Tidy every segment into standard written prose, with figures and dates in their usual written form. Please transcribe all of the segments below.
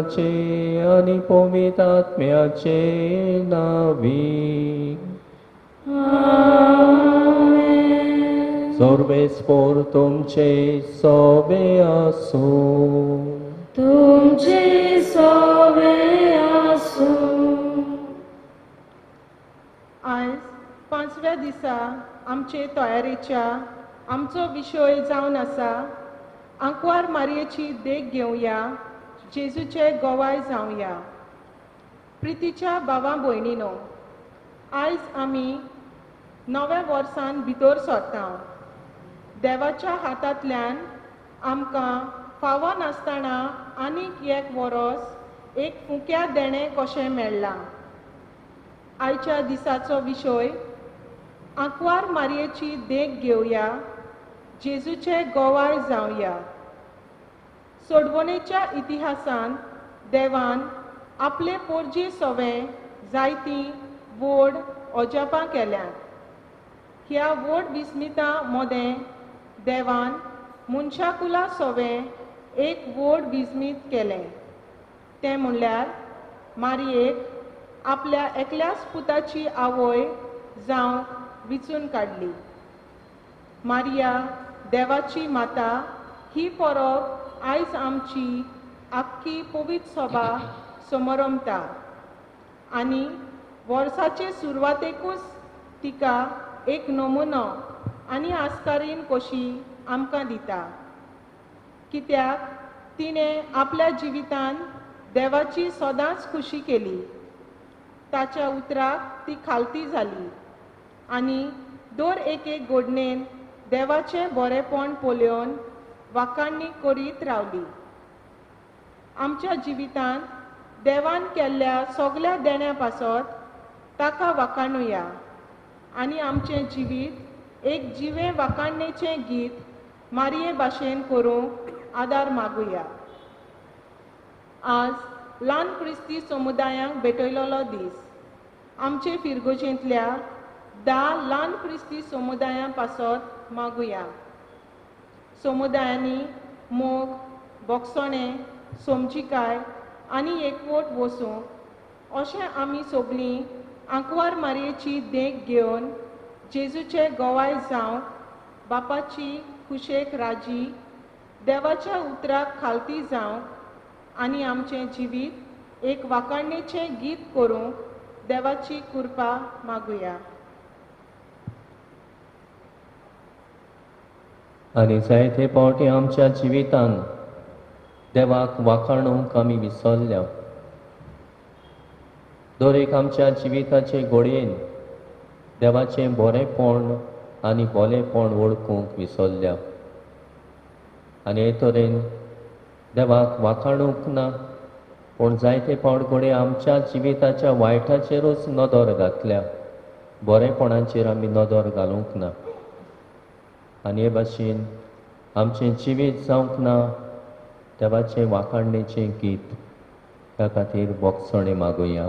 पुत्राचे आणि पवित्रात्म्याचे नावी. सर्वेस्पोर तुमचे सोबे आसूं. तुमचे सोबे आसूं. आयज 5व्या दिसा आमचे तयारेच्या आमचो विशय जावन आसा आंकवार मारयेची देख घेवया, जेजूचे गोवाय जावया. प्रितीच्या भावा भयणीनो, आयज आमी नव्या वर्सान भितर सरता. देवाच्या हातांतल्यान आमकां फावो नासतना आनीक एक वरस एक फुक्या देणें कशें मेळ्ळां. आयच्या दिसाचो विशय आंकवार मारयेची देख घेवया, जेजूचे गोवाय जावया. सोडवणेच्या इतिहासान देवान आपले पोरजी सवें जायतीं व्हड अजापां केल्यात. ह्या व्हड विस्मितां मोदें देवान मनशाकुला सवें एक व्हड विस्मीत केलें. तें म्हणल्यार मारयेक आपल्या एकल्याच पुताची आवय जावं विचून काडली. मारिया देवाची माता ही परब आयज आमची आख्खी पवित्र सभा समरमता आनी वर्साचे सुरवातेकूच तिका एक नमुनो आनी आस्कारीन कशी आमकां दिता. कित्याक तिणें आपल्या जिवितान देवाची सदांच खुशी केली. ताच्या उतराक ती खालती जाली आनी दर एक घडणेन देवाचें बरेपण पळोवन वाखाणणी करीत रावली. आमच्या जिवितान देवान केल्ल्या सगळ्या देण्या पासत ताका वाखाणुया आनी आमचें जिवीत एक जिवे वाखाणणेचें गीत मारये भाशेन करूंक आदार मागुया. आज ल्हान क्रिस्ती समुदायांक भेटयलोलो दीस. आमचे फिरगोजेंतल्या 10 ल्हान क्रिस्ती समुदायां पासत मागुया. समुदायांनी मोग, बोगसणें, समजिकाय आनी एकवट वसूंक अशें आमी सगळीं आंकवार मारयेची देख घेवन जेजूचे गोवाय जावंक बापाची खुशेक राजी, देवाच्या उतराक खालती जावंक आनी आमचें जिवीत एक वाखाणणेचें गीत करूंक देवाची कृपा मागुया. आनी जायते पावटी आमच्या जिवितान देवाक वाखाणूंक आमी विसरल्या. दर एक आमच्या जिविताचे घडयेन देवाचें बरेंपण आनी भलेपण वळखूंक विसरल्या. आनी हे तरेन देवाक वाखाणूंक ना, पूण जायते पावट घडये आमच्या जिविताच्या वायटाचेरूच नदर घातल्या, बरेपणाचेर आमी नदर घालूंक ना. आनी हे भाशेन आमचें जिवीत जावंक ना देवाचें वाखाणणेचें गीत. त्या खातीर बोगसणें मागुया.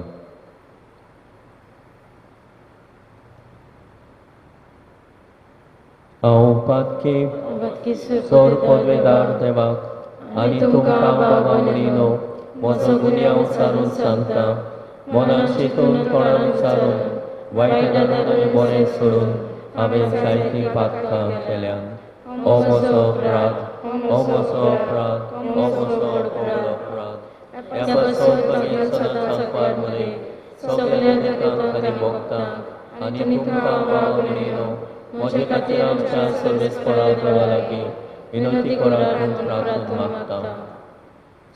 हांव पातकी सोर पदवेदार देवाक आनी तुमकां बाबा म्हणिनो म्हजो गुन्यांव सारून सांगता. मनान चिंतून तोंडान विचारून वायटान आनी बरें सोडून हांवें जायतीं पातकां केल्यात. हो म्हजो अपराध, हो म्हजो अपराध, हो म्हजो व्हडलो अपराध. ह्या पासून सदांच सांगपार म्हणे सगळ्या देखांक आनी भोगतांक आनी तुमकां बाबा म्हणिनो म्हजे खातीर आमच्या सर्वेस्परा देवा लागीं विनंती करात म्हूण प्रार्थना मागता.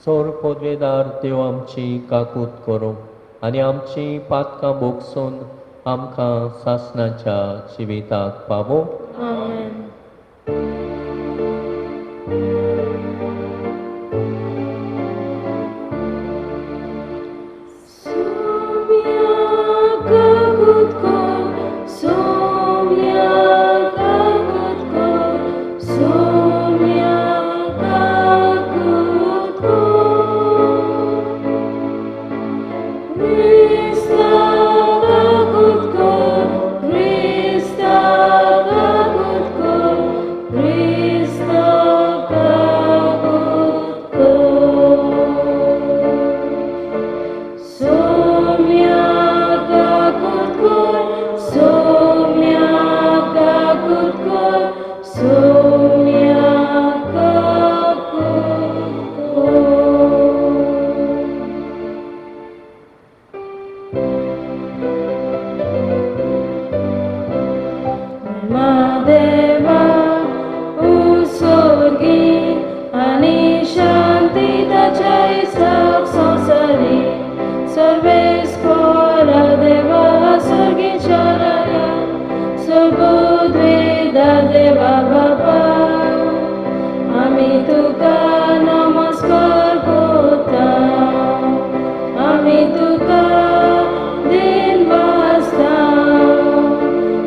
सोर पदवेदार देव आमची काकूत करूं आनी आमची पातकां भोगसून आमकां सासणाच्या जिविताक पावो. आमेन. सर्वेस्परा देवा सर्गीच्या राया सर्वोद्वेदा देवा बाबा आम्ही तुका नमस्कार करता आम्ही तुका दिन वाजता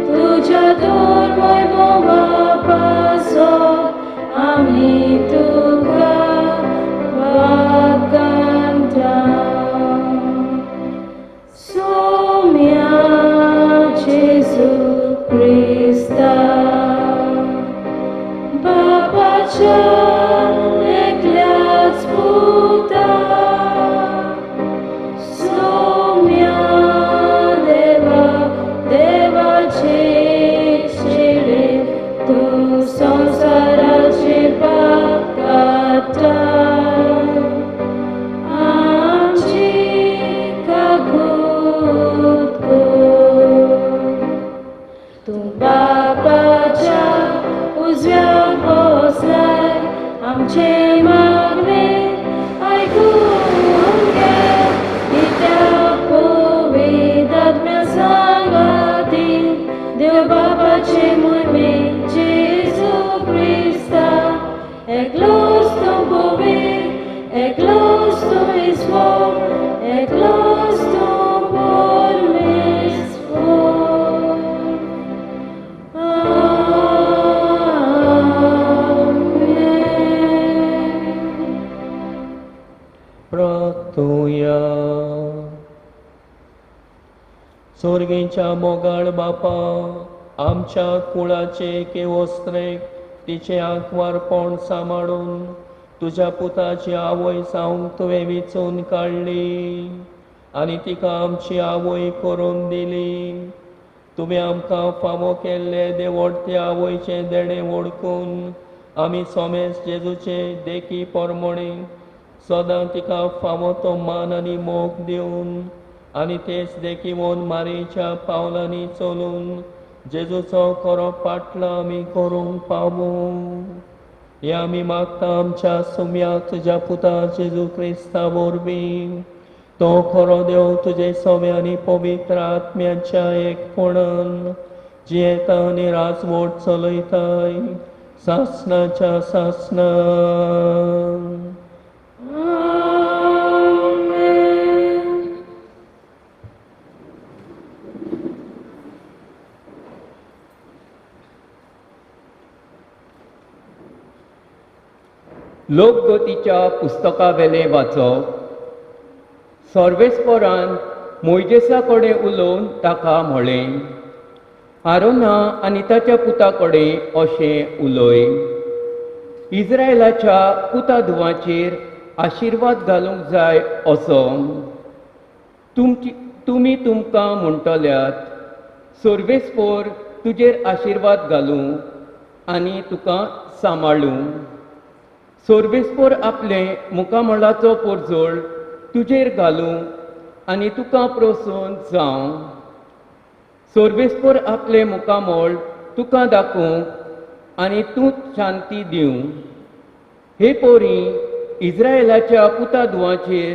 तुझ्या दोन बापासो आम्ही तुका वागंता सोम्या जेजू क्रिस्ता बापाच्या एकल्याच पुता सोम्या देवा देवाचे शेडे तू संसाराचे पाप काढता आमची काकूत तू बापाच्या उजव्या बसलाय आमचे मागणे ऐकून घे कित्या पवित्रात्म्या सांगाती देव बापाचे मोहिमे जेजू क्रिस्ता एकलोच तो पवित्र एकलोच तो ईश्वर एकलोच तो परमेश्वर प्रार्थुया. स्वर्गीच्या मोगाळ बापा आमच्या कुळाचे केवस्त्रेक तिचे आंकवारपण सांबाळून तुझ्या पुताची आवय जावंक तुवें वेचून काडली आनी तिका आमची आवय करून दिली. तुवें आमकां फावो केल्ले देवडते आवयचे देणे ओळखून आमी सोमेस जेजूचे देखी पोरमोणे सदां तिका फावो तो मान आनी मोग दिवन आनी तेच देखीवन मारेच्या पावलांनी चलून जेजूचो खरो पाटलो आमी करूंक पावू. हे आमी मागता आमच्या सुम्याक तुज्या पुता जेजू क्रिस्ता वरवीं. तो खरो देव तुजे सोवे आनी पवित्र आत्म्याच्या एकपणान जियेता आनी राजवट चलयताय सासणाच्या सासणान. लोकगतीच्या पुस्तका वेले वाचप. सर्वेस्परान मोइजेसा कडेन उलोवन ताका म्हळें, आरोना आनी ताच्या पुता कडेन अशें उलय. इस्रायलाच्या पुता धुवाचेर आशिर्वाद घालूंक जाय असो तुमी तुमकां म्हणटल्यात, सर्वेस्पर तुजेर आशिर्वाद घालूं आनी तुका सांबाळूं. सर्वेस्पर आपले मुखामळाचो पोरजोळ तुजेर घालूं आनी तुका प्रोसोन जावं. सर्वेस्पर आपले मुखामळ तुका दाखोवंक आनी तूं शांती दिवं. हे पोरी इस्रायलाच्या पुता धुवाचेर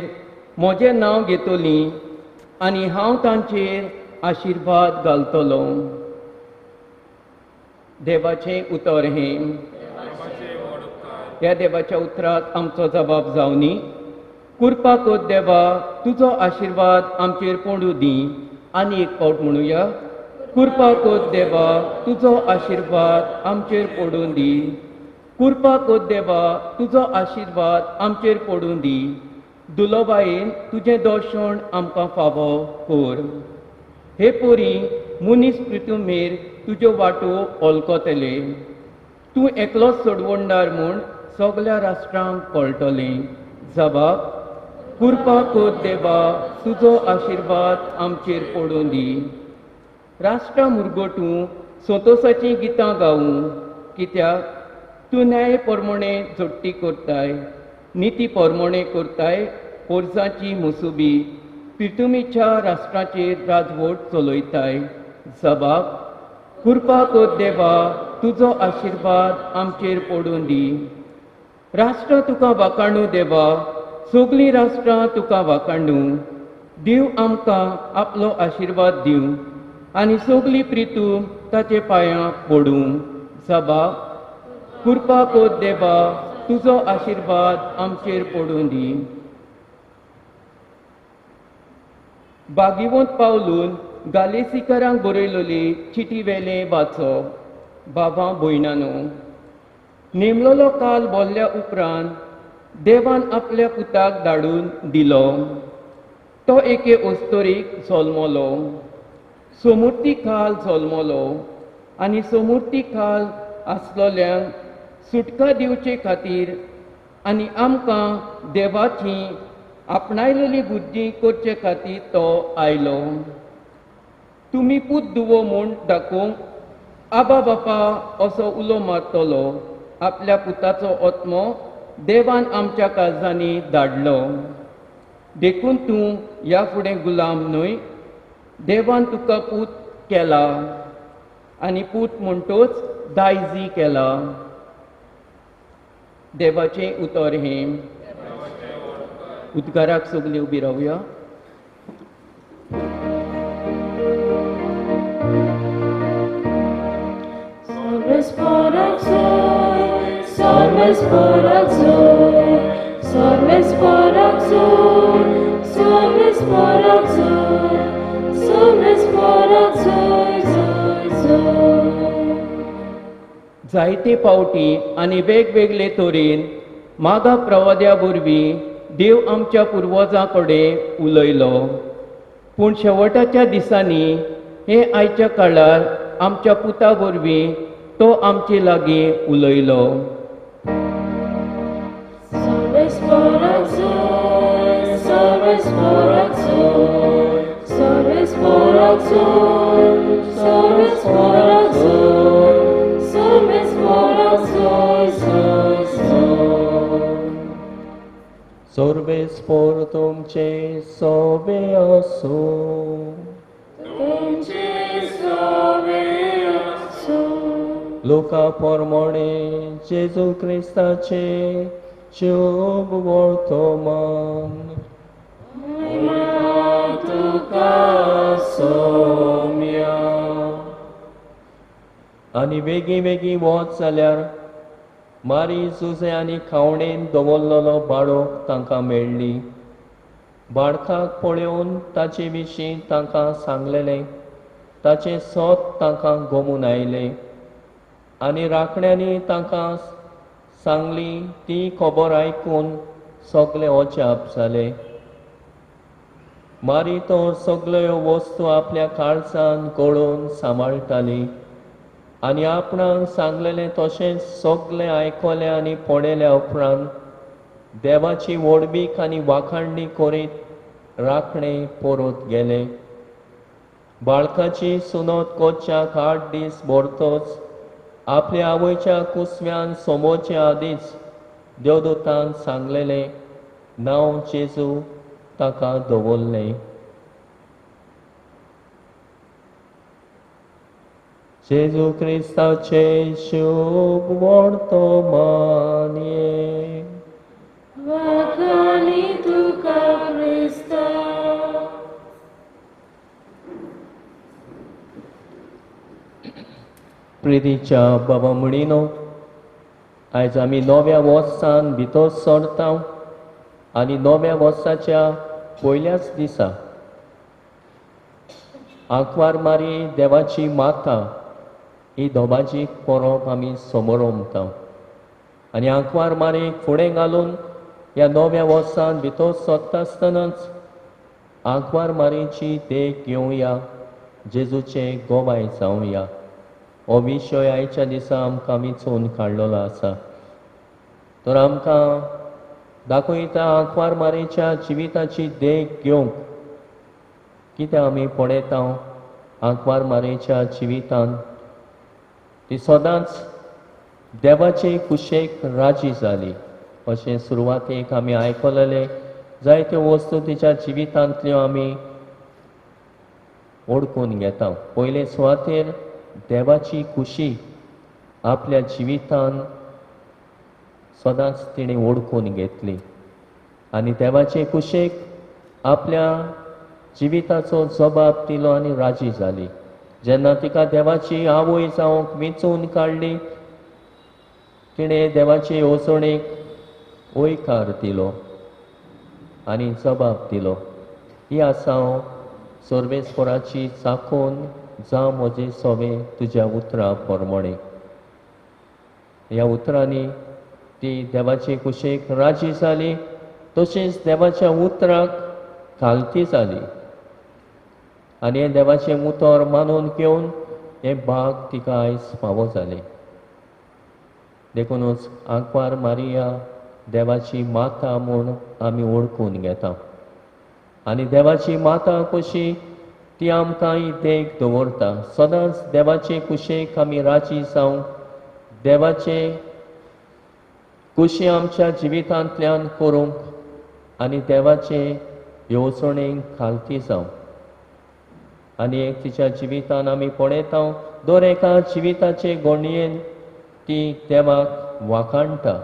म्हजें नांव घेतलीं आनी हांव तांचेर आशिर्वाद घालतलों. देवाचें उतर हें. ह्या देवाच्या उतराक आमचो जबाब जावनी. कृपा कर देवा, तुजो आशिर्वाद आमचेर पडूं दी. आनी एक फावट म्हणुया, कृपा कर देवा, तुजो आशिर्वाद आमचेर पडूं दी. कृपा कर देवा, तुजो आशिर्वाद आमचेर पडूं दी. दुलोबायेन तुजें दर्शन आमकां फावो कर. हे पोरी मनीस पृथ्वीमेर तुज्यो वाटो ओलकोतले. तूं एकलोच सोडवणदार म्हूण सगल्या राष्ट्रांक कळटलें. जबाब, कृपा कर देवा, तुजो आशिर्वाद आमचेर पडूं दी. राष्ट्रां मुरगोटूं संतोशाचीं गितां गावूं, कित्याक तूं न्याय परमणे जोडटी करताय, निती परमणे करताय पोरसाची मुसुबी, पृथ्वीच्या राष्ट्राचेर राजवट चलयताय. जबाब, कृपा कर देवा, तुजो आशिर्वाद आमचेर पडूं दी. राष्ट्र तुका वाखाणू देवा, सगलीं राष्ट्रां तुका वाखाणू. देव आमकां आपलो आशिर्वाद दिवं आनी सगली प्रितू ताचे पांयां पडूं. सभा, कृपा कर देवा, तुजो आशिर्वाद आमचेर पडूं दी. भागिवंत पावलून गालेसिकारांक बरयलोली चिटी वेले वाचो. बाबा भयणानो, नेमलोलो काल बोल्ल्या उपरांत देवान आपल्या पुताक धाडून दिलो. तो एके ओस्तोरीक जल्मलो, समृद्धी काल जल्मलो आनी समृद्धी काल आसलोल्यांक सुटका दिवचे खातीर आनी आमकां देवाची आपणायलेली बुद्धी करचे खातीर तो आयलो. तुमी पूत दुवो म्हूण दाखोवंक आबा बापा असो उलो मारतलो. आपल्या पुताचो आत्मो देवान आमच्या काळजांनी धाडलो. देखून तूं ह्या फुडें गुलाम न्हय. देवान तुका पूत केला आनी पूत म्हणटोच दायजी केला. देवाचें उतर हें. उद्गाराक सगळीं उबी रावया. Sorvesporak Zoe, Sorvesporak Zoe, Sorvesporak Zoe, Sorvesporak Zoe, Sorvesporak Zoe, Zoe, Zoe. जायते पावटी आनी वेगवेगळे तरेन मागा प्रवाद्या वरवीं देव आमच्या पुर्वजां कडेन उलयलो. पूण शेवटाच्या दिसांनी हे आयच्या काळार आमच्या पुता वरवीं तो आमचे लागीं उलयलो. Sorvesporak Zoe, Sorvesporak Zoe, Sorvesporak Zoe, Sorvesporak Zoe, Sorvesporak Zoe, Zoe, Zoe. Sorbe sportum ce sobe asu. Luca pormone Gesù Christa ce ciub wortoman. आनी वेगी वेगी वच जाल्यार मारी जुजे आनी खावणेन दवरलेलो बाळोक तांकां मेळ्ळी. बाळकाक पळोवन ताचे विशीं तांकां सांगलेलें. ताचें सोत तांकां गमून आयलें आनी राखण्यांनी तांकां सांगली ती खबर आयकून सगळे अजाप जाले. मारी तर सगळ्यो वस्तू आपल्या काळजांत गळोवन सांबाळटाली आनी आपणाक सांगलेलें तशेंच सगळें आयकलें आनी पळयल्या उपरांत देवाची वडबीक आनी वाखाणणी करीत राखणे परत गेले. बाळकाची सुनत कोच्याक 8 दीस भरतोच आपल्या आवयच्या कुसव्यान सोमोचे आदींच देवदूतान सांगलेलें नांव जेजू ताका दवरलें. जेजू क्रिस्ताचे शुभ वर्तमान ये. Wakani tuka Krista. प्रितीच्या बाबा म्हणिनो, आयज आमी नव्या वर्सान भितर सरता आनी नव्या वर्साच्या पयल्याच दिसा आंकवार मारी देवाची माता ही दोबाजी परब आमी समोर उमता आनी आंकवार मारीक फुडें घालून ह्या नव्या वर्सान भितर सरता आसतनाच आंकवार मारीची देख घेवया, जेजूचे गोवाय जावया. हो विशय आयच्या दिसा आमकां विचून काडलेलो आसा. तर आमकां दाखयता आंकवार मारीच्या जिविताची देख घेवंक कितें आमी पळयता आंकवार मारीच्या जिवितांत ती सदांच देवाचे कुशेक राजी जाली अशें सुरवातेक आमी आयकलेलें. जायत्यो वस्तू तिच्या जिवितांतल्यो आमी ओळखून घेता. पयले सुवातेर देवाची खुशी आपल्या जिवितांत सदांच तिणें ओळखून घेतली आनी देवाचे कुशेक आपल्या जिविताचो जबाब दिलो आनी राजी जाली. जेन्ना तिका देवाची आवय जावंक वेंचून काडली, तिणें देवाचे येवजणेक वयकार दिलो आनी जबाब दिलो. ही आसा हांव सर्वेस्पराची चाखून जा म्हजे सोवे तुज्या उतरां प्रमाणे. ह्या उतरांनी ती देवाचे कुशेक राजी जाली, तशेंच देवाच्या उतराक खालती जाली आनी हे देवाचें उतर मानून घेवन हे भाग तिका आयज फावो जाले. देखूनच आंकवार मारिया देवाची माता म्हूण आमी ओळखून घेता. आनी देवाची माता कशी ती आमकां ही देख दवरता. सदांच देवाचे कुशेक आमी राजी जावंक, देवाचे कुशी आमच्या जिवितांतल्यान करूंक आनी देवाचे येवजणेक खालती जावंक. आनी एक तिच्या जिवितान आमी पळयता, दर एका जिविताचे घडयेन ती देवाक वाखाणटा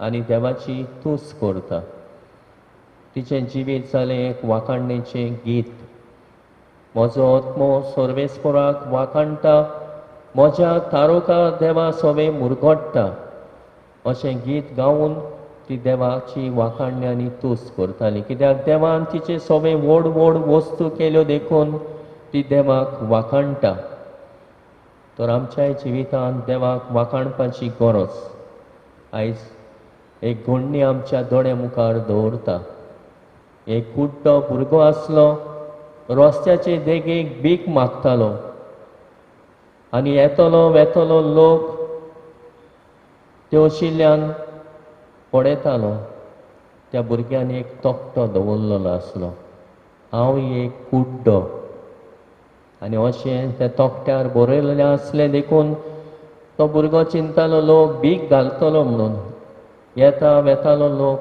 आनी देवाची तुस करता. तिचें जिवीत जालें एक वाखाणणेचें गीत. म्हजो आत्मो सर्वेस्पराक वाखाणटा, म्हज्या तारुका देवा सोवे मुरगोडटा अशें गीत गावन ती देवाची वाखाणणी आनी तुस करताली. कित्याक देवान तिचे सोवे व्हड व्हड वस्तू केल्यो देखून ती देवाक वाखाणटा. तर आमच्याय जिवितांत देवाक वाखाणपाची गरज आयज एक घडणी आमच्या दोळ्या मुखार दवरता. एक कुड्डो भुरगो आसलो, रस्त्याचे देगेक भीक मागतालो आनी येतलो वेतलो लोक त्यो आशिल्ल्यान पळयतालो. त्या भुरग्यान एक तोकटो दवरलेलो आसलो, हांव एक कुड्डो. आनी अशें त्या तोकट्यार बरयलेलें आसलें देखून तो भुरगो चिंतालो लोक भीक घालतलो म्हणून. येता वेतालो लोक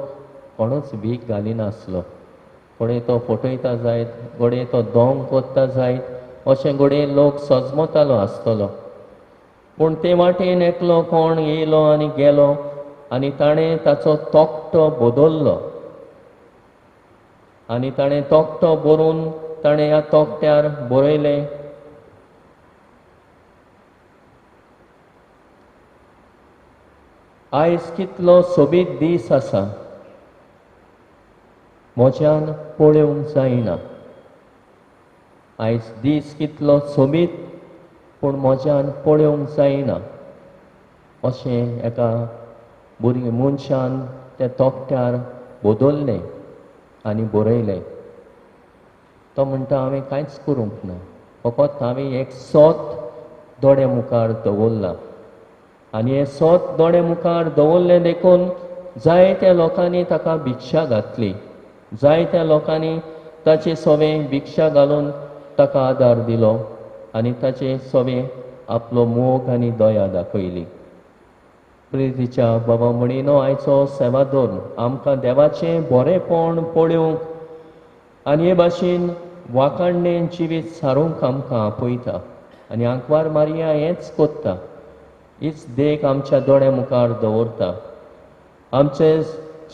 कोणूच भीक घालिनासलो. घोडये तो फटयता जायत, घोडये तो दोंग कोत्ता जायत अशें घोडये लोक सजमतालो आसतलो. पूण ते वाटेन एकलो कोण येयलो आनी गेलो आनी ताणें ताचो तोकटो बदल्लो आनी ताणें तोकटो बरोवन ताणें ह्या तोकट्यार बरयलें, आयज कितलो सोबीत दीस आसा, म्हज्यान पळोवंक जायना. आयज दीस कितलो सोबीत पूण म्हज्यान पळोवंक जायना अशें एका मनशान त्या तोकट्यार बदल्लें आनी बरयलें. तो म्हणटा हांवें कांयच करूंक ना, फकत हांवें एक सोत दोळे मुखार दवरला आनी हें सोत दोळे मुखार दवरलें देखून जायत्या लोकांनी ताका भिक्षा घातली. जायत्या लोकांनी ताचे सोवें भिक्षा घालून ताका आदार दिलो आनी ताचे सोवें आपलो मोग आनी दया दाखयली. प्रितीच्या बाबा म्हणिनो आयचो सेवादोर आमकां देवाचें बरेंपण पळोवंक आनी हे भाशेन वाखाणणेन जिवीत सारूंक आमकां आपयता. आनी आंकवार मारिया हेंच कोत्ता, हीच देख आमच्या दोळ्या मुखार दवरता. आमचे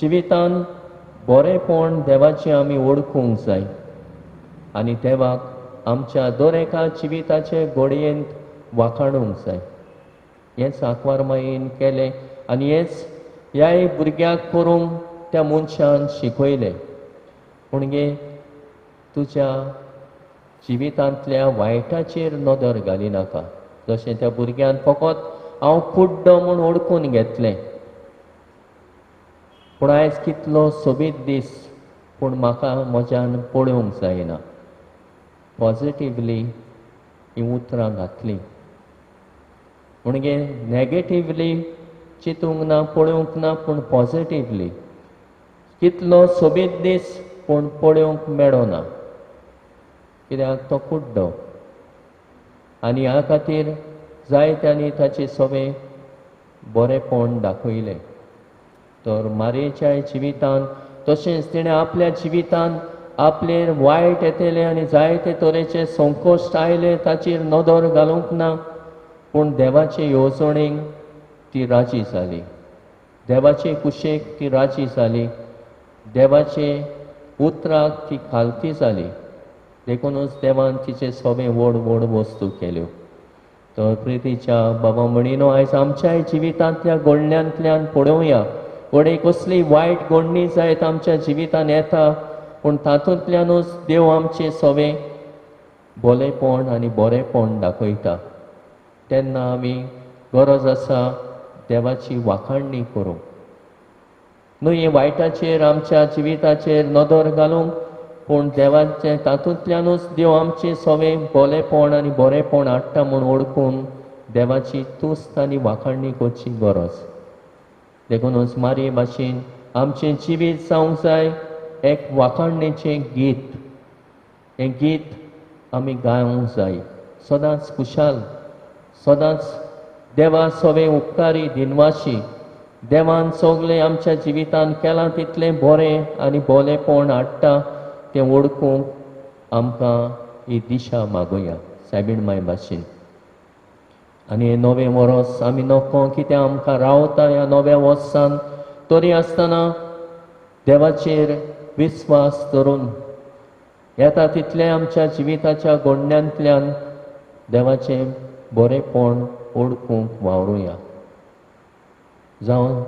जिवितान बरेंपण देवाचें आमी ओळखूंक जाय आनी देवाक आमच्या दर एका जिविताचे घडयेंत वाखाणूंक जाय. हेंच आंकवार मायेन केलें आनी हेंच ह्याय भुरग्याक करूंक त्या मनशान शिकयलें. पूण गे तुज्या जिवितांतल्या वायटाचेर नदर घालिनाका. जशें त्या भुरग्यान फकत हांव कुड्डो म्हूण ओळखून घेतलें, पूण आयज कितलो सोबीत दीस पूण म्हाका म्हज्यान पळोवंक जायना. पॉजिटिवली ही उतरां घातलीं. म्हणजे नॅगेटिवली चिंतूंक ना, पळोवंक ना, पूण पॉजिटिवली कितलो सोबीत दीस पूण पळोवंक मेळना. कित्याक तो कुड्डो आनी ह्या खातीर जायत्यांनी ताचे सोवें बरेंपण दाखयलें. तर मारयेच्या जिवितांत तशेंच तिणें आपल्या जिवितांत आपलेर वायट येतले आनी जायते तरेचे संकोश्ट आयले ताचेर नदर घालूंक ना, पूण देवाचे येवजणेक ती राजी जाली. देवाचे कुशेक ती राजी जाली. देवाचे उतराक ती खालती जाली देखूनच देवान तिचे सगळे व्हड व्हड वस्तू केल्यो. तर प्रितीच्या बाबा म्हणिनो आयज आमच्याय जिवितांतल्या गोडण्यांतल्यान पळोवया वडे कसली वायट गोडणी जायत आमच्या जिवितान येता, पूण तातूंतल्यानूच देव आमचे सगळे भलेपण आनी बरेपण दाखयता. तेन्ना आमी गरज आसा देवाची वाखाणणी करूंक. न्हू हे वायटाचेर आमच्या जिविताचेर नदर घालूंक, पूण देवाचे तातूंतल्यानूच देव आमचे सगळे भलेपण आनी बरेपण हाडटा म्हूण ओळखून देवाची तुस्त आनी वाखाणणी करची गरज. देखूनच मारये भाशेन आमचें जिवीत जावंक जाय एक वाखाणणेचें गीत. हें गीत आमी गावंक जाय सदांच खुशाल, सदांच देवा सगळे उपकारी दिनवाशी, देवान सगळें आमच्या जिवितान केलां तितलें बरें आनी भलेपण हाडटा तें ओळखूंक आमकां ही दिशा मागुया सायबीण माय भाशेन. आनी हे नवें वरस आमी नको कितें आमकां रावता ह्या नव्या वर्सान, तरी आसतना देवाचेर विस्वास दवरून येता तितलें आमच्या जिविताच्या गोडण्यांतल्यान देवाचें बरेपण ओळखूंक वावरुया. जावं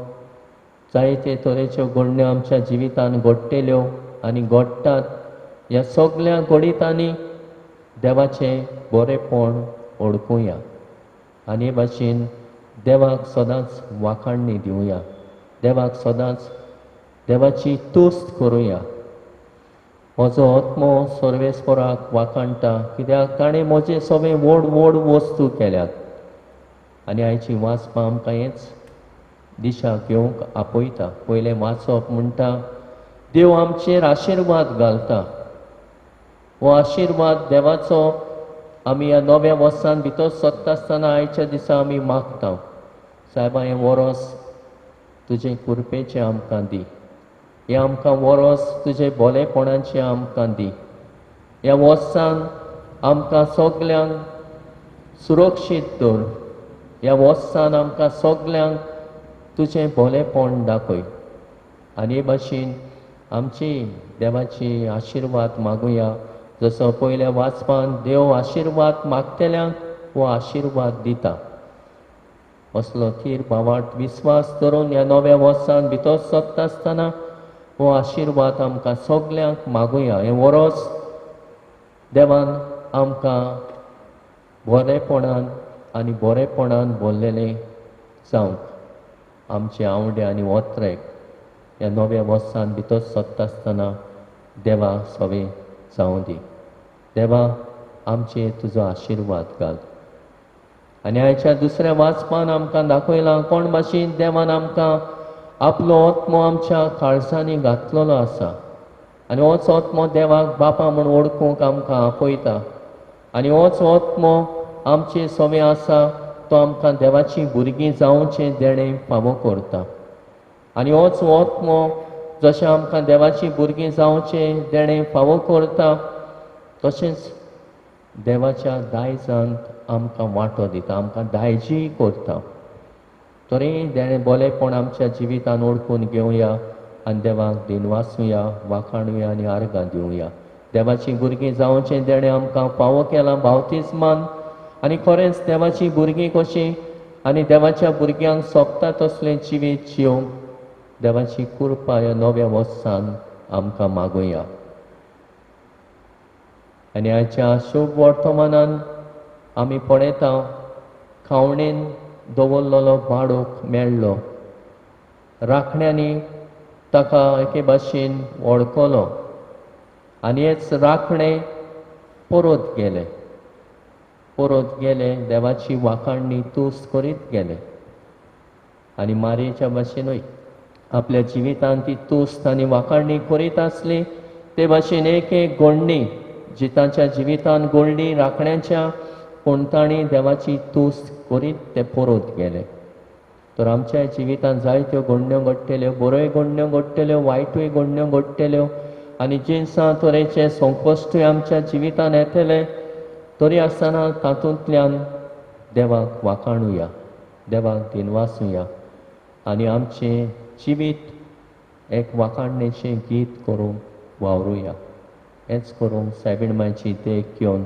जायते तरेच्यो गोडण्यो आमच्या जिवितान घडटेल्यो आनी घडटात, ह्या सगळ्या घडीतांनी देवाचें बरेपण ओळखुया आनी हे भाशेन देवाक सदांच वाखाणणी दिवया, देवाक सदांच देवाची तुस्त करुया. म्हजो आत्मो सर्वेस्पराक वाखाणटा, कित्याक ताणें म्हजे सगळे व्हड व्हड वस्तू केल्यात. आनी आयची वाचपां आमकां हेच दिशा घेवंक आपयता. पयलें वाचप म्हणटा देव आमचेर आशिर्वाद घालता. हो आशिर्वाद देवाचो आमी ह्या नव्या वर्सान भितर सत्ता आसतना आयच्या दिसा आमी मागता. सायबा हें वरस तुजे कृपेचें आमकां दी, हें आमकां वरस तुजे भलेपणाचें आमकां दी. ह्या वर्सान आमकां सगल्यांक सुरक्षीत दवर. ह्या वर्सान आमकां सगल्यांक तुजें भलेपण दाखय. आनी हे भाशेन आमची देवाची आशिर्वाद मागुया. जसो पयल्या वाचपान देव आशिर्वाद मागतेल्यांक हो आशिर्वाद दिता. असलो थीर भावार्थ विस्वास धरून ह्या नव्या वर्सान भितर सत्ता आसतना हो आशिर्वाद आमकां सगल्यांक मागुया. हें वरस देवान आमकां बरेपणान आनी बरेपणान भरलेलें जावंक आमचे आवडे आनी वत्रेक ह्या नव्या वर्सान भितर सत्ता आसतना देवा सगळें जावं दी. देवा आमचे तुजो आशिर्वाद घाल. आनी आयच्या दुसऱ्या वाचपान आमकां दाखयलां कोण भाशेन देवान आमकां आपलो आत्मो आमच्या काळजांनी घातलेलो आसा. आनी होच आत्मो देवाक बापा म्हूण ओळखूंक आमकां आपयता. आनी होच आत्मो आमचे सगळें आसा तो आमकां देवाची भुरगीं जावचें देणें फावो करता. आनी होच आत्मो जशें आमकां देवाची भुरगीं जावचें देणें फावो करता, तशेंच देवाच्या दायजांत आमकां वांटो दिता, आमकां दायजी करता. तरी देणें बलेपण आमच्या जिवितान ओळखून घेवया आनी देवाक दिनवासुया, वाखाणुया आनी आर्गां दिवया. देवाची भुरगीं जावचें देणें आमकां फावो केलां बावतिस्मान. आनी खरेंच देवाची भुरगीं कशीं आनी देवाच्या भुरग्यांक सोबता तसलें जिवीत जिवंक देवाची कृपा ह्या नव्या वर्सान आमकां मागुया. आनी आयच्या शुभ वर्तमानान आमी पळयता खावणेन दवरलेलो बाडूक मेळ्ळो. राखण्यांनी ताका एके भाशेन वळखलो आनी हेच राखणें परत गेले देवाची वाखाणणी तुस्त करीत गेले. आनी मारयेच्या भाशेनूय आपल्या जिवितांत ती तुस्त आनी वाखाणणी करीत आसली. ते भाशेन एक एक गोडणी जी तांच्या जिवितान घडली राखण्याच्या, पूण तांणी देवाची तुस्त करीत ते परत गेले. तर आमच्या जिवितान जायत्यो गोडण्यो घडटल्यो, बऱ्योय गोडण्यो घडटल्यो, वायटूय गोडण्यो घडटल्यो आनी जिन्सां तरेचे संकश्टूय आमच्या जिवितान येतले. तरी आसतना तातूंतल्यान देवाक वाखाणुया, देवाक दिनवासुया आनी आमचें जिवीत एक वाखाणणेचें गीत करूंक वावरुया. हेच करूंक सायबीणमाची देख घेवन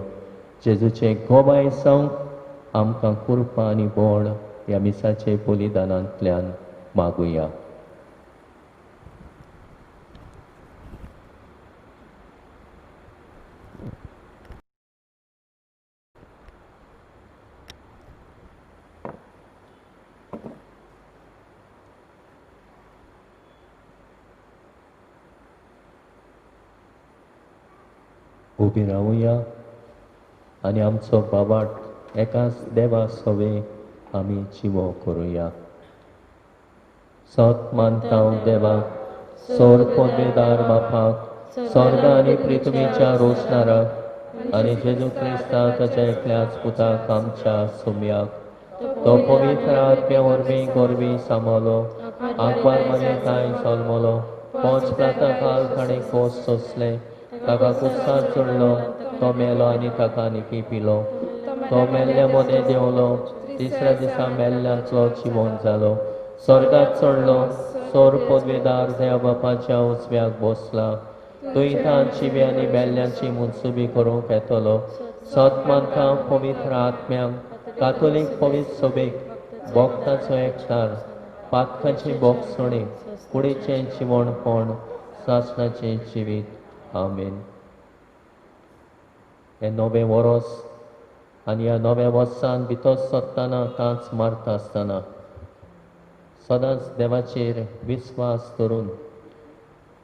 जेजूचे गोबाय जावंक आमकां कुर्पा आनी बोड ह्या मिसाचे बलिदानांतल्यान मागुया. उबी रावुया आनी आमचो बाबाट एकाच देवा सोवे आमी जिवो करुया. सत मानता हांव देवाक, सोर पोदवेदार बापाक, स्वर्ग आनी पृथ्वीच्या रोशनाराक आनी जेजू क्रिस्ता ताच्या एकल्याच पुताक आमच्या सुम्याक तो पवित्र आत्म्या वरवीं गोरवी सामोलो, आंकवार मनेताय सोलमोलो, पोंच प्राता काल ताणें कोस सोंसले, ताका कुस्सार चडलो, तो मेलो आनी ताका निकी पिलो, तो मेल्ल्या मोदे देंवलो, तिसऱ्या दिसा मेल्ल्यांतलो जिवोन जालो, स्वर्गात चडलो, सोर पदवेदार देव बापाच्या उजव्याक बसला, तुयें जिवे आनी मेल्ल्यांची मुनसुबी करूंक येतलो. सत मानता पवित्र आत्म्यांक, कातोलीक पवित्र सभेक, भोगताचो एकठार, पातकांची भोगसणी, कुडीचें जिवणपण, सासणाचें जिवीत. आमेन. हे नवे वरोस आनी ह्या नव्या वर्सान भितर सरतना कांच मारता आसतना सदांच देवाचेर विस्वास दवरून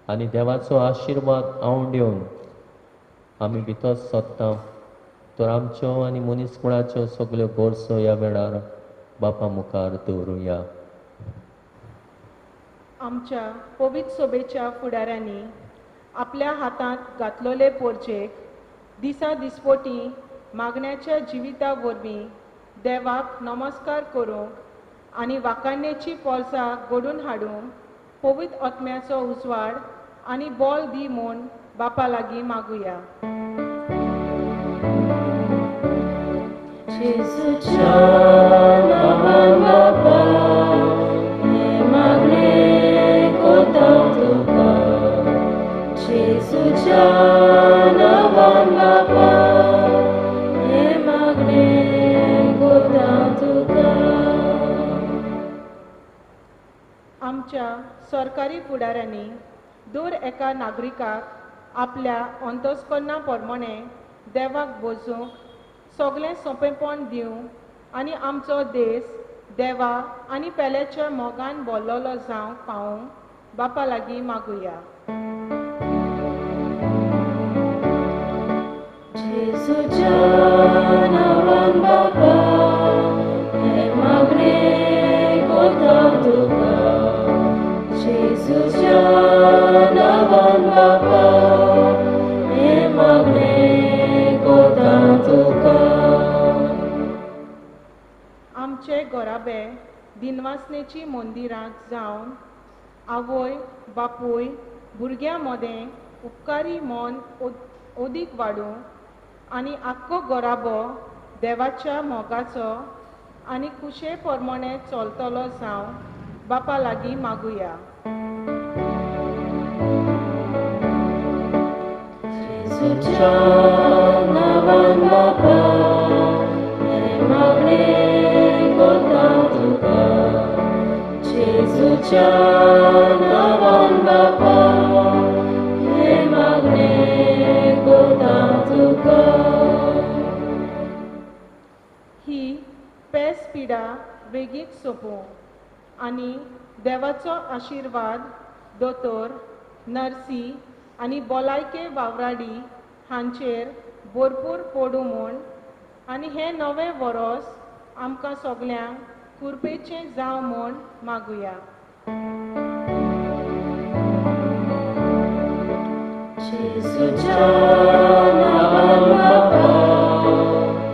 आनी देवाचो आशिर्वाद आवंडिवन आमी भितर सरता तर आमच्यो आनी मनीसकुळाच्यो सगल्यो गोरसो ह्या वेळार बापा मुखार दवरुया. आमच्या पवित्र सभेच्या फुडाऱ्यांनी आपल्या हातांत घातलेले पोरचेक दिसा दिसपोटी मागण्याच्या जिविता वरवीं देवाक नमस्कार करूंक आनी वाखाणणेची पोरसां घडून हाडूंक पवित्र आत्म्याचो उजवाड आनी बोल दी म्हूण बापा लागीं मागुया. जेजूच्या नांवान बापा, हे मागणे कोता तुका. जेजूच्या नांवान बापा, हे मागणे कोता तुका. आमच्या सरकारी फुडाऱ्यांनी दर एका नागरिकाक आपल्या अंतस्करणां प्रमाणे देवाक बोजूंक सगळें सोंपेपण दिवंक आनी आमचो देश देवा आनी पेल्याच्या मोगान भरलेलो जावंक पावूंक बापा लागीं मागुया. जेजूच्या नांवान बापा, हे मागणे कोता तुका. जेजूच्या नांवान बापा, हे मागणे कोता तुका. आमचे घोराबे दिनवासनेची मंदिरांत जावन आवय बापूय भुरग्यां मदें उपकारी मन ओदीक वाडूंक आनी आख्खो घोराबो देवाच्या मोगाचो आनी खुशे प्रमाणे चलतलो जावं बापा लागीं मागुया. जेजूच्या नांवान बापा, हे मागणे कोता तुका. जेजूच्या नांवान बापा, हे मागणे कोता तुका. ही पेस पिडा बेगीन सोंपूं आनी देवाचो आशिर्वाद दोतोर नर्सी आनी भलायके वावराडी हांचेर भरपूर पडूं म्हूण आनी हें नवें वरोस आमकां सगल्यांक कुर्पेचें जावं म्हूण मागुया. जेजूच्या नांवान बापा,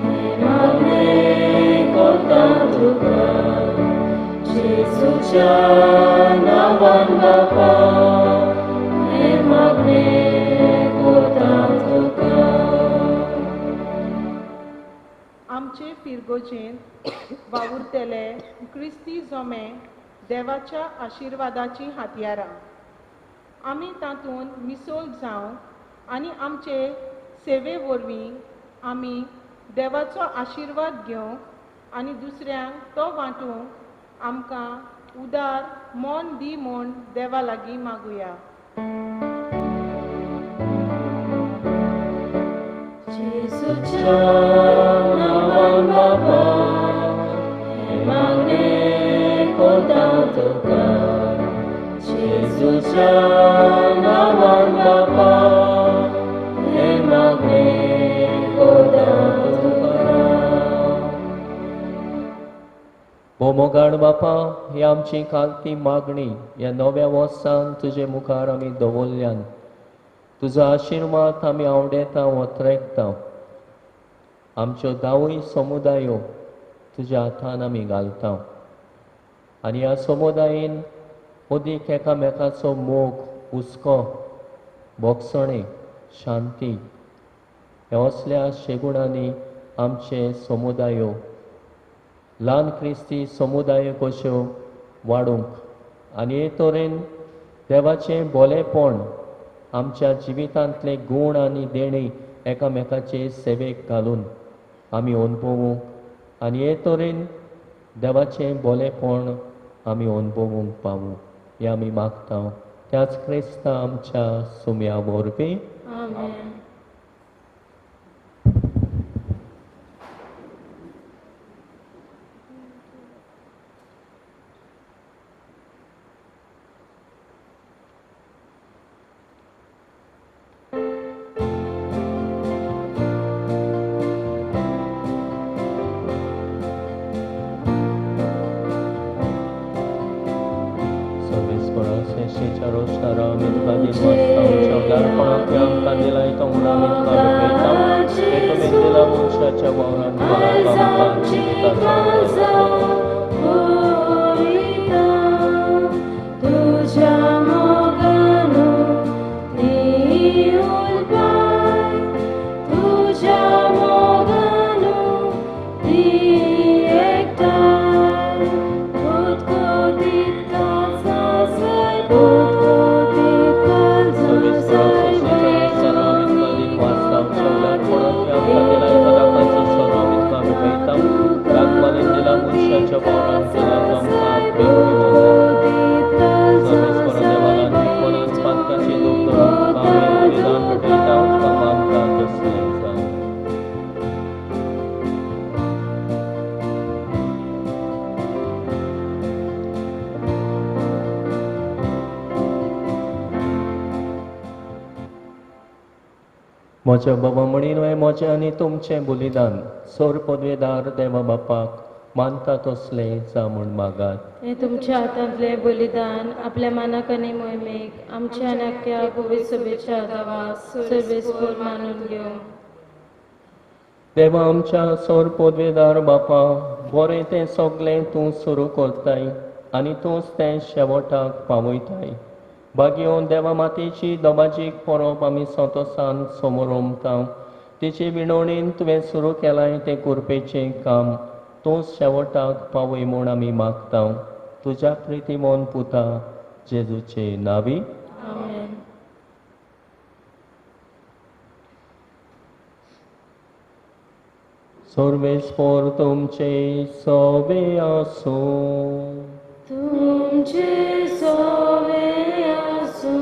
हे मागणे कोता तुका. जेजूच्या नांवान बापा, हे मागणे कोता तुका. आमचे फिरगोजेन वावुरतेले क्रिस्ती जोमे देवाच्या आशिर्वादाची हातयारां आमी तातूंत मिसोल जावंक आनी आमचे सेवे वरवीं आमी देवाचो आशिर्वाद घेवंक आनी दुसऱ्यांक तो वांटूंक आमकां उदार मोन दी म्हूण देवा लागीं मागुया. जेजूच्या नांवान बापा हे मागणे करता तुका. जेजूच्या नांवान बापा हे मागणे करता तुका. मोगाड बापा, ही आमची खालती मागणी ह्या नव्या वर्सान तुजे मुखार आमी दवरल्यान तुजो आशिर्वाद आमी आवडेता वतरेकता. आमच्यो दावूय समुदायो तुज्या हातान आमी घालता आनी ह्या समुदायेन मदीक एकामेकाचो मोग, हुस्को, बोगसणे, शांती ह्या असल्या शेगुणांनी आमचे समुदायो ल्हान क्रिस्ती समुदाय कश्यो वाडूंक आनी हे तरेन देवाचें बोलेपण आमच्या जिवितांतले गूण आनी देणी एकामेकाचे सेवेक घालून आमी अनुभवूंक आनी हे तरेन देवाचें बोलेपण आमी अनुभवूंक पावूं हें आमी मागता. त्याच क्रिस्ता आमच्या सुम्या वरवीं आमेन. म्हज्या बाबा म्हणीन म्हजें आनी तुमचें बलिदान सोर पदवेदार देवा बापाक मानता तसले जा म्हूण मागात. हे तुमच्या हातांतले बलिदान आपल्या मानाक आनी मोहिमेक आमच्या नाक्या पवित्र सभेच्या आदावास सर्वेस्पर मानून घेवं. देवा आमच्या सोर पदवेदार बापा, बरें तें सगळें तूं सुरू करताय आनी तूंच तें शेवटाक पावयताय. भाग्योन देवा मातेची दोबाजीक परब आमी संतोशान समोर उमता. तिचे विणवणेन तुवें सुरू केलाय तें कुरपेचें काम तूं शेवटाक पावय म्हूण आमी मागता. तुज्या प्रितीमोन पुता जेजूचे नावी आमेन. सर्वेस्पर तुमचे सवे आसूं. तुमचे सवे आसूं.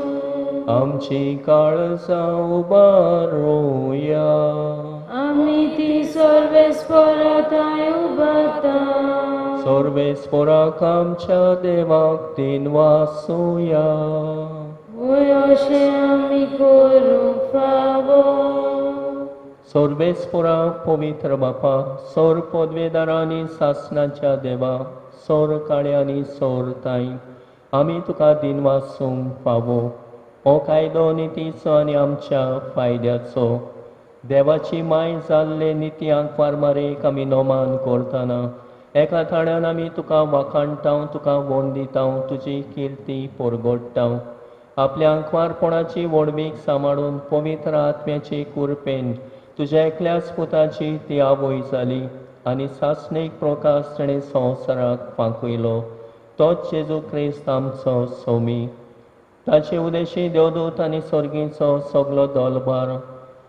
आमची काळजां उबारूया. आमी ती सर्वेस्पराताय उबारता. सर्वेस्पराक आमच्या देवाक दिन वासूया. वय अशें आमी करूंक फावो. सर्वेस्परा पवित्र बापा, सोर पदवेदारांनी सासणाच्या देवा, सोर काळे आनी सोर ताई, आमी तुका दिन वासूंक फावो. हो कायदो नितीचो आनी आमच्या फायद्याचो. देवाची माय जाल्ले नित्याक वारमारेक आमी नोमान करतना एका थाण्यान आमी तुका वाखाणटा, तुका वोण दिता, तुजी किर्ती परगडटा. आपल्या अंकवारपणाची वडवीक सांबाळून पवित्र आत्म्याची कुरपेन तुज्या एकल्याच पुताची ती आवय जाली आनी सासणीक प्रकाश ताणें संवसाराक फांकयलो. तोच जेजू क्रिस्त आमचो सोमी. ताचे उदेशी देवदूत आनी सर्गीचो सगलो दलबार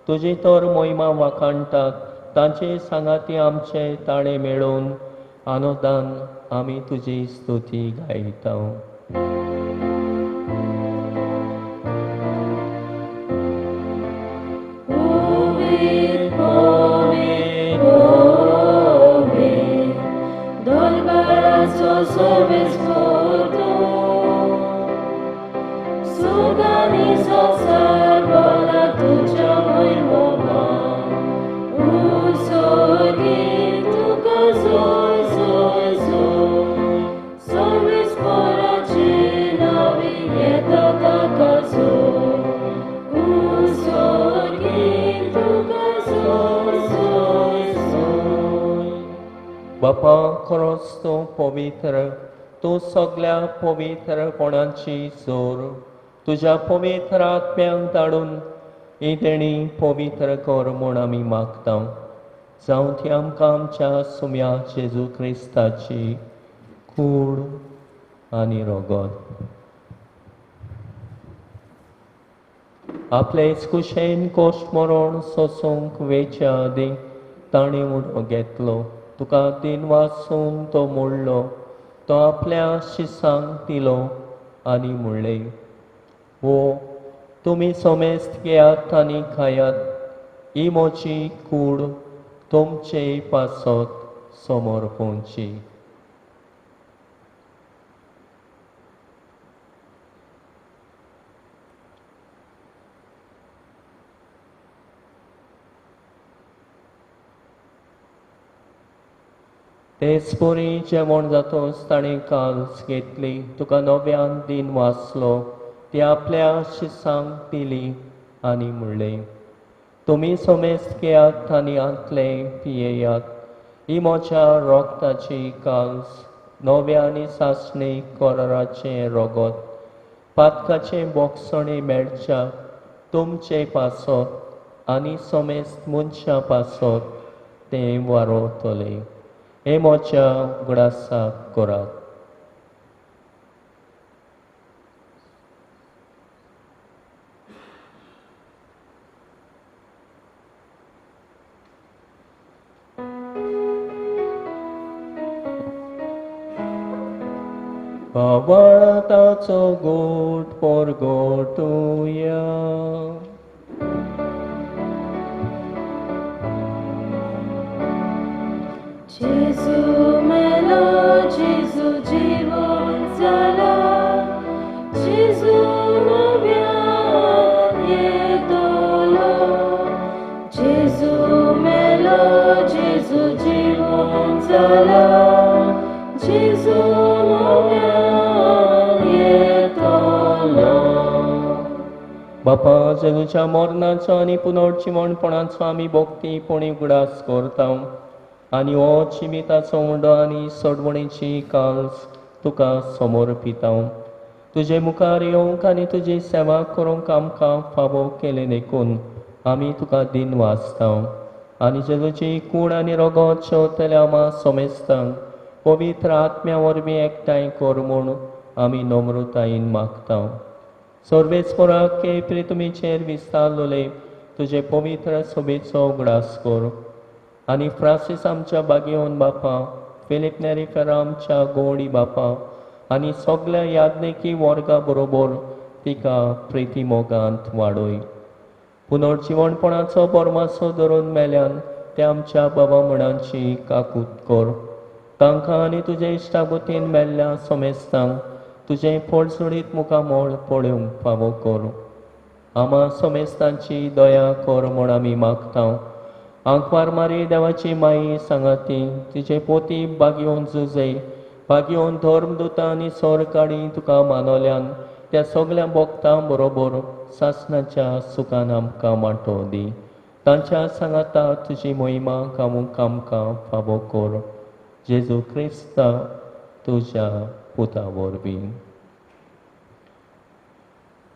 तुजी तर मोहिमा वाखाणटात. तांचे सांगाती आमचे ताळे मेळोवन आनोदान आमी तुजी स्तुती गायता. बापा, खरोच तूं पवित्र, तूं सगळ्या पवित्रपणाची जोर तुज्या पवित्र आत्म्यांक धाडून ही देणी पवित्र कर म्हूण आमी मागता. जावं ती आमकां आमच्या सुम्या जेजू क्रिस्ताची कूड आनी रगत. आपले कुशेन कोश्ट मरण सोसूंक वेच्या आदी ताणें उडो घेतलो. तुका दिन वाचून तो मोडलो. तो आपल्या शिसांक दिलो आनी म्हणलें, हो तुमी सोमेस्त घेयात आनी खायात. ही म्हजी कूड तुमचे पासत समर्पणची. तेच पोरी जेवण जातोच ताणें काल्स घेतली. तुका नव्यान दिन वाचलो. ती आपल्या शिसांक दिली आनी म्हणलें, तुमी सोमेस्त घेयात आनी आंतले पियेयात. ही म्हज्या रोगताची काल्स, नव्या आनी सासणे कोराराचें रगत. पातकाचे बोगसणे मेळच्या तुमचे पासत आनी सोमेस्त मनशा पासत तें वारोतले. हे म्हज्या उगडासाक करात. बाबाळताचो गोट परगटुया. जेजू मेलो, जेजू जिवंत जाला, जेजू नव्यान येतलो. जेजू मेलो, जेजू जिवंत जाला, जेजू नव्यान येतलो. बापा, जेजूच्या मरणाचो आनी पुनर्जिवणपणाचो आमी भोक्तीपणी उगडास करता. आनी हो जिविताचो उंडो आनी सोडवणेची काल्स तुका समर्पिता. तुजे मुखार येवंक आनी तुजी सेवा करूंक आमकां फावो केले देखून आमी तुका दिन वाचता. आनी जेजूची कूड आनी रगत शेवतल्या आमा सोमेस्तांक पवित्र आत्म्या वरवीं एकठांय कर म्हूण आमी नम्रतायेन मागता. सर्वेस्पराक के प्रितुमीचेर विस्तारलोले तुजे पवित्र सभेचो उगडास कर. आनी फ्रांसीस आमच्या बागेवन बापा, फिलीप नेरीफेरा आमच्या गोवडी बापा आनी सगळ्या याज्ञिकी वर्गा बरोबर तिका प्रिती मोगांत वाडय. पुनर्जिवणपणाचो बोरमासो धरून मेल्यान त्या आमच्या बाबा मणांची काकूत कर. तांकां आनी तुजे इश्टागुतीन मेल्ल्या सोमेस्तांक तुजें पडसुडीत मुखामोळ पळोवंक फावो कर. आमा सोमेस्तांची दया कर म्हूण आमी मागता. आंकवार मारी देवाची माई सांगाती तिचे पोती बागयोन झुजय, बागयोन धर्मदुतां आनी सरकाडी तुका मानवल्यान त्या सगळ्या भक्तां बरोबर सासणाच्या सुखान आमकां वांटो दी. तांच्या सांगाता तुजी मोहिमा गावूंक आमकां फावो कर. जेजू क्रिस्ता तुज्या पुता वरवीं.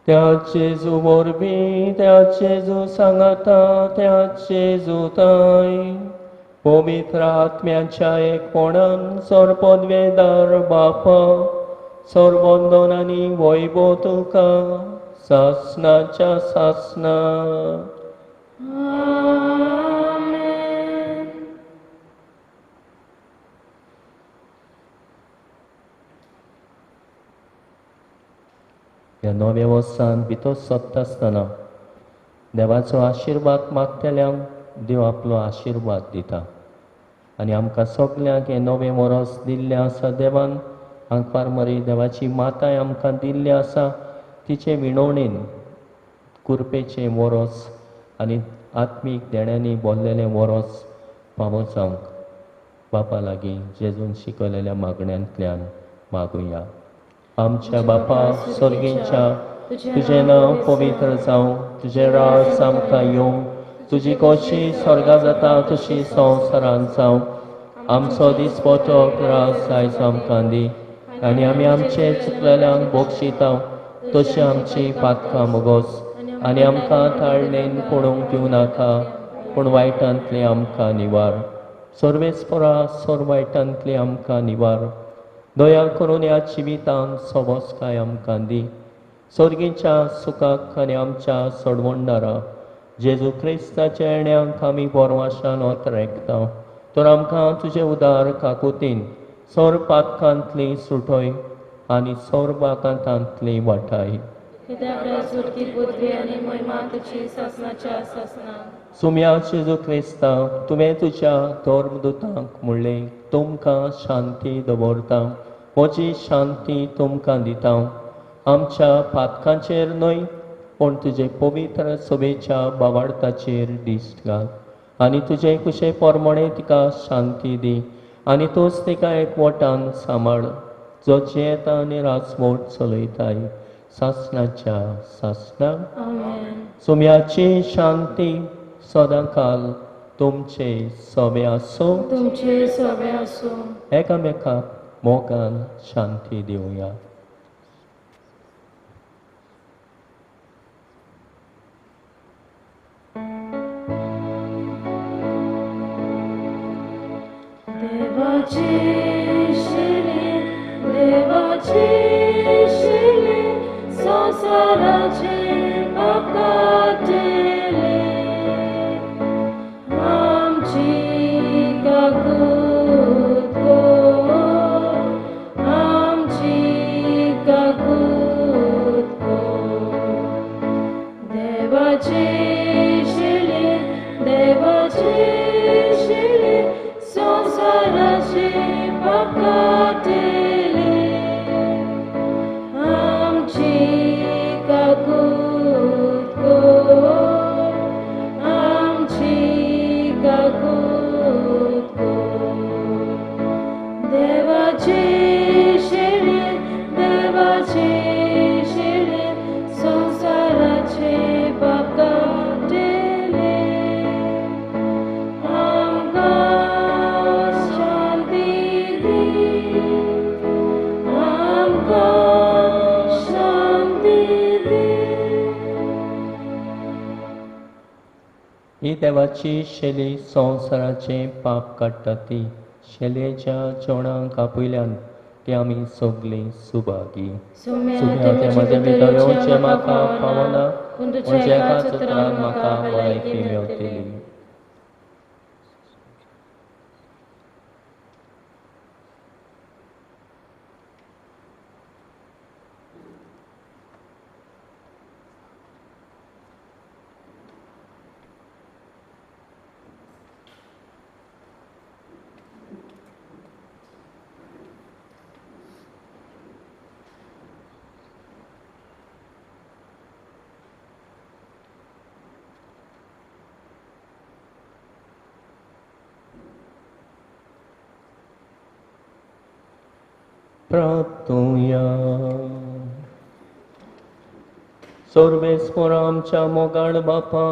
त्या जेजू वरवीं, त्या जेजू सांगाता, त्या जेजू ताय पवित्र आत्म्याच्या एकपणान सरपदवेदार बापा सर्वोंदन आनी वैभव तुका सासनाच्या सासना. आमेन. ह्या नव्या वर्सान भितर सरता आसतना देवाचो आशिर्वाद मागतल्यांक देव आपलो आशिर्वाद दिता आनी आमकां सगल्यांक हें नवें वर्स दिल्लें आसा देवान. हांगपार मरी देवाची माताय आमकां दिल्ली आसा. तिचे विणवणेन कुरपेचें वरस आनी आत्मीक देण्यांनी भरलेलें वरस फावो जावंक बापा लागीं जेजून शिकयलेल्या मागण्यांतल्यान मागुया. आमच्या बापा सर्गेच्या तुजें नांव पवित्र जावं, तुजें राज आमकां येवं, तुजी कशी स्वर्गा जाता तशी संवसारांत जावं. आमचो दिसपतो त्रास आयज आमकां दी आनी आमी आमचे चुकलेल्यांक बक्षिता तशी आमची पातकां मोगोस आनी आमकां ताळणेन पडोवंक दिवं नाका पूण वायटांतली आमकां निवार. सर्वेस्परा सर वायटांतली आमकां निवार. दया करून ह्या जिवितांत सबोसकाय आमकां दी. सर्गीच्या सुखाक आनी आमच्या सडवणदारा जेजू क्रिस्ताच्या येण्याक आमी बोरवाशान ओतरेकता. तर आमकां तुजे उदार काकुतीन सर पातकांतली सुटय आनी सर बागांतांतली वाटाय. कित्याक सुरती पृथ्वी आनी महिमा तुजी सासनाच्या सासना. सुम्या जेजू क्रिस्ता तुवें तुज्या धर्मदुतांक म्हणलें तुमकां शांती दवरता, म्हजी शांती तुमकां दिता. आमच्या पातकांचेर न्हय पूण तुजे पवित्र सभेच्या बावार्थाचेर दिश्ट घाल आनी तुजे कुशे पोरमणे तिका शांती दी आनी तूंच तिका एकवटान सांबाळ जो जियेता आनी राजवट चलयताय सासनाच्या सासना. आमेन. सुम्याची शांती सदांकाल तुमचे सोबे आसूं. तुमचे सवे आसूं. एकामेकाक मोगान शांती दिवया. देवाची शिली, देवाची शिली, संसाराचे पाकाटेले. आमची काकूत कोर, आमची काकूत कोर. देवाची शिली, देवाची शिली, संसाराचे पाकाटेले. आमची काकूत कोर, आमची काकूत कोर. देवाची शिली, देवाची शिली, संसाराचे पाकाटेले. आमकां शांती दी, आमकां शांती दी. ही देवाची शेली संवसाराचे पाप काडटा ती. शेलेच्या जेवणाक आपयल्यान ती आमी सगळीं सुभागी. सुम्या सुम्या ते म्हजे भितर येवचें म्हाका फावना पूण तुज्या एका उतरान म्हाका भलायकी मेळटली. प्रार्थुया. सर्वेस्पर आमच्या मोगाळ बापा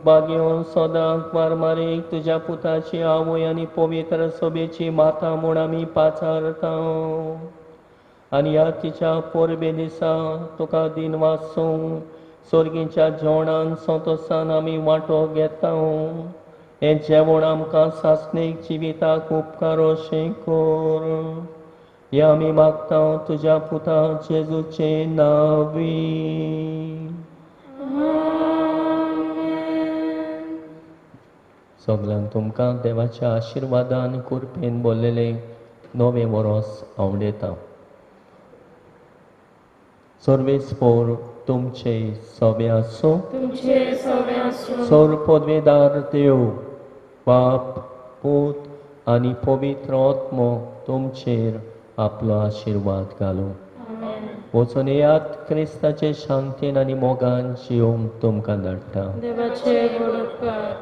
बागयो सदांक वारमारीक तुज्या पुताची आवय आनी पवित्र सभेची माता म्हूण आमी पाचारता आनी ह्या तिच्या पोरबे दिसा तुका दिन वाचूंक सर्गीच्या जेवणान संतोसान आमी वांटो घेता. हें जेवण आमकां सासणीक जिविताक उपकार अशें कर. हे आमी मागता तुज्या पुता जेजूचे नावी. सगळ्यांक तुमकां देवाच्या आशिर्वादान कुरपेन बोललेले नवे वरोस आवडेता. सर्वेस्पोर तुमचे सोबे आसूं. तुमचे सवे आसूं. सौर पदवेदार देव बाप पूत आनी पवित्र आत्मो तुमचेर आपलो आशिर्वाद घालूं. वचून येयात क्रिस्ताचे शांतीन आनी मोगान जिवंक तुमकां धाडटा. देवाचे व्हड उपकार.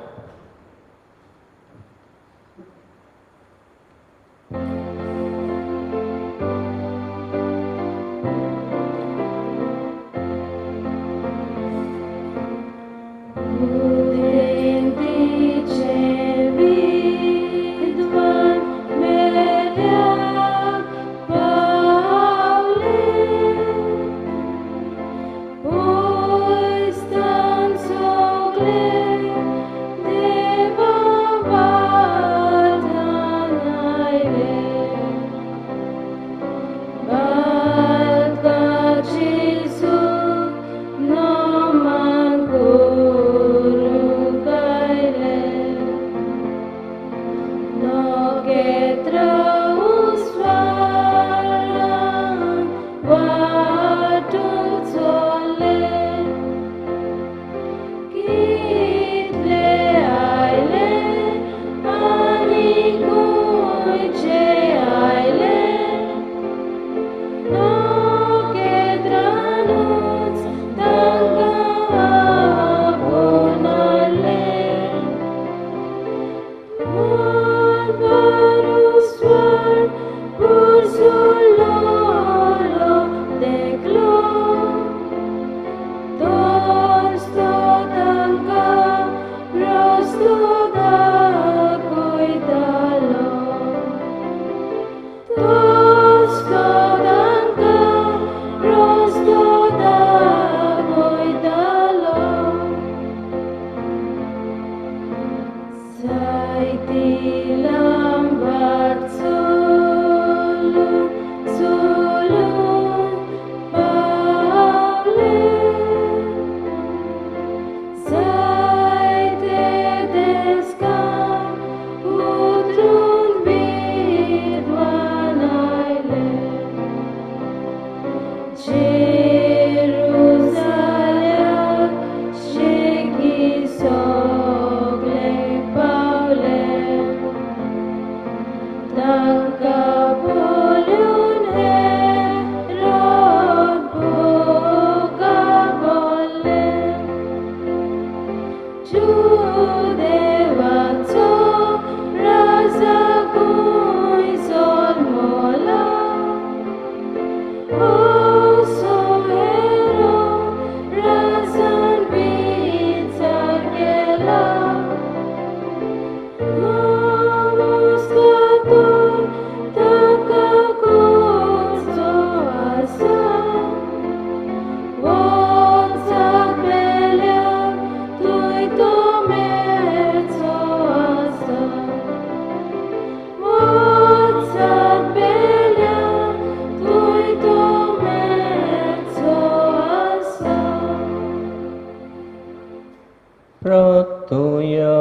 प्रार्थूया.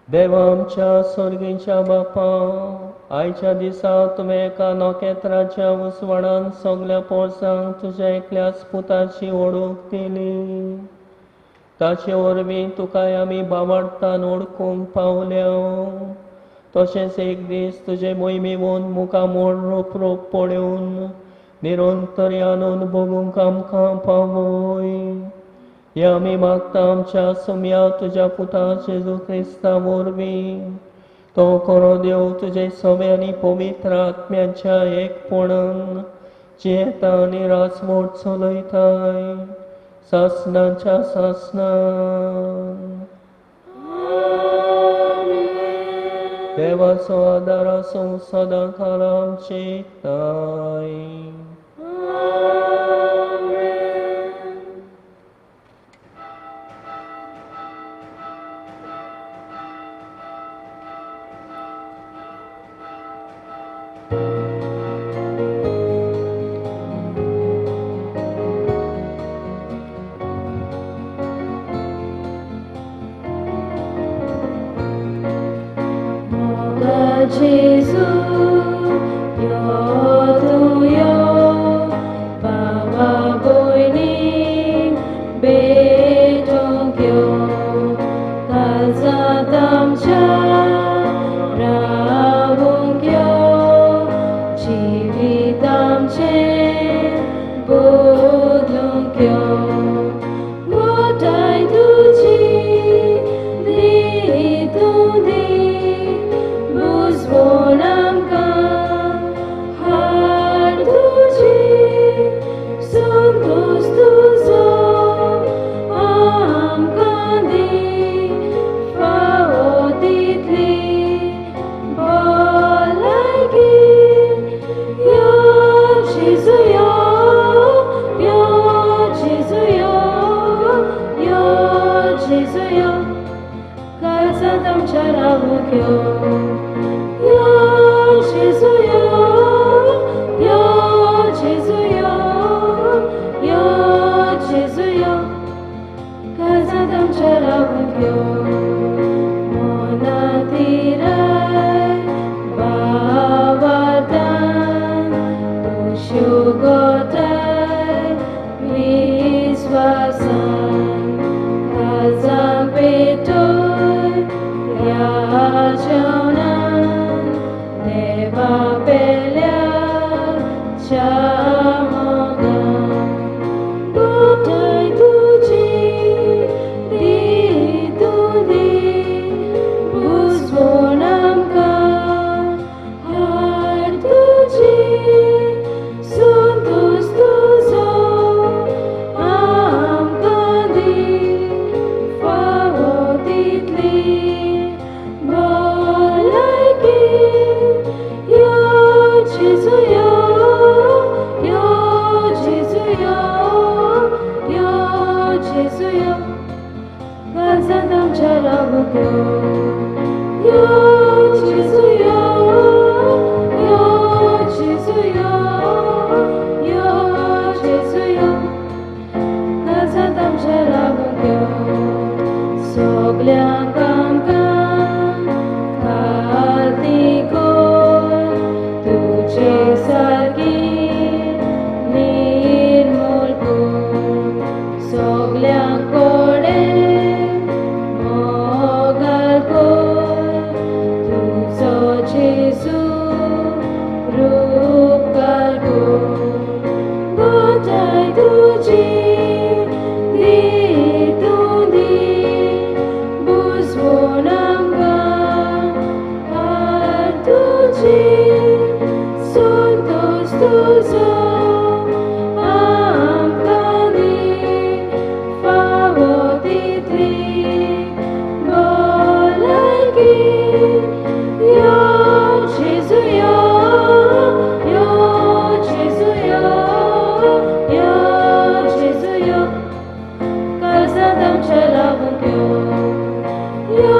देव आमच्या स्वर्गीच्या बापा, आयच्या दिसा तुवें एका नोखेत्राच्या उसवणान सगल्या पोरसांक तुज्या एकल्याच पुताची ओळख दिली. ताचे वरवीं तुकाय आमी बावडतान ओळखूंक पावल्या. तशेंच एक दीस तुजे मोहिमेवून मुखार मोड रोप पडून निरंतर्यान भोगूंक आमकां पावय. हे आमी मागता आमच्या सुम्या तुज्या पुता जेजू क्रिस्ता वरवीं. तो खरो देव तुजे सवे आनी पवित्र आत्म्याच्या एकपणान जियेता आनी राजमोट चलयताय सासणाच्या सासणान. देवाचो आदार आसूं सदां काळ आमचेताय. Gesù, yo tu yo, Baba boini, betong kyo, kazatam cha, ravung kyo, jivitam che, bodlung kyo, motai tuji, di tu di, busbonam ka, har tuji, santos tuzo, am kandi, faotitli, bolagi, yo Jesu yo, yo Jesu yo, yo Jesu yo, kalsadam charavu kyo, yo Jesu yo, yo Jesu yo, yo Jesu yo, kalsadam charavu kyo, monatirai bavadan, Shugotai viswasan, kazam petoy yajonan, deva pelya chamogan, gotai tuji di tudi, busbonam ka, har tuji, santos tuzo, am kandi, faotitli, bolagi, yo Jesu yo, yo Jesu yo, yo Jesu yo, kalsadam charavu kyo, yo Jesu yo, yo Jesu yo, yo Jesu yo, kalsadam charavu kyo, soglyan kankan, kartiko, तुझे सारखी निर्मूल सोगल्यांक कोडे मोगाल तुझो जेसू रूप घालको गोठाय तुझी दी तुदी बुजवून आमकां हार तुझी santos tuzo, am kandi, faotitli, bolagi, yo Jesu yo, yo Jesu yo, yo Jesu yo, kalsadam charavu kyo, yo